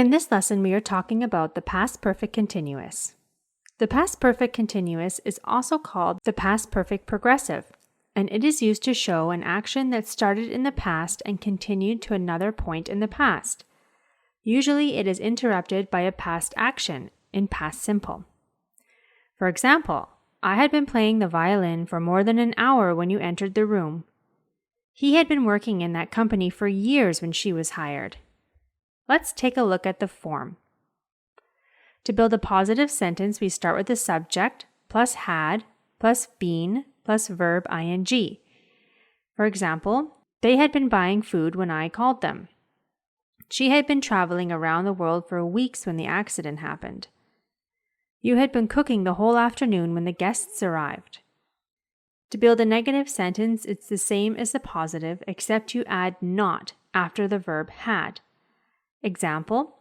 In this lesson, we are talking about the past perfect continuous. The past perfect continuous is also called the past perfect progressive, and it is used to show an action that started in the past and continued to another point in the past. Usually, it is interrupted by a past action in past simple. For example, I had been playing the violin for more than an hour when you entered the room. He had been working in that company for years when she was hired. Let's take a look at the form. To build a positive sentence, we start with the subject plus had plus been plus verb ing. For example, they had been buying food when I called them. She had been traveling around the world for weeks when the accident happened. You had been cooking the whole afternoon when the guests arrived. To build a negative sentence, it's the same as the positive, except you add not after the verb had. Example,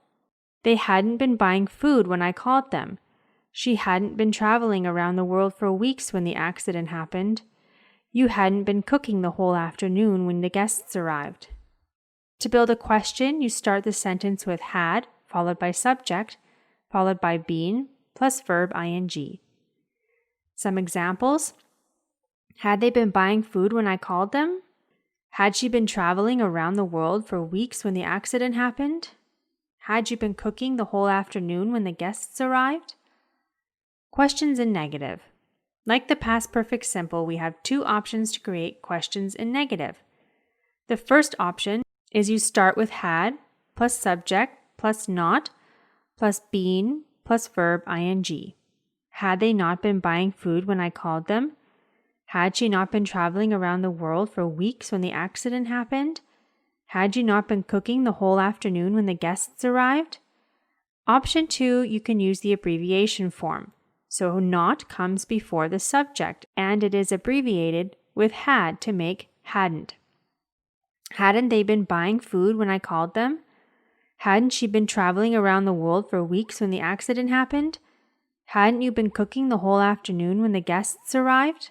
they hadn't been buying food when I called them. She hadn't been traveling around the world for weeks when the accident happened. You hadn't been cooking the whole afternoon when the guests arrived. To build a question, you start the sentence with had, followed by subject, followed by been, plus verb ing. Some examples. Had they been buying food when I called them? Had she been traveling around the world for weeks when the accident happened? Had you been cooking the whole afternoon when the guests arrived? Questions in negative. Like the past perfect simple, we have two options to create questions in negative. The first option is you start with had plus subject plus not plus been plus verb ing. Had they not been buying food when I called them? Had she not been traveling around the world for weeks when the accident happened? Had you not been cooking the whole afternoon when the guests arrived? Option 2, you can use the abbreviation form. So not comes before the subject, and it is abbreviated with had to make hadn't. Hadn't they been buying food when I called them? Hadn't she been traveling around the world for weeks when the accident happened? Hadn't you been cooking the whole afternoon when the guests arrived?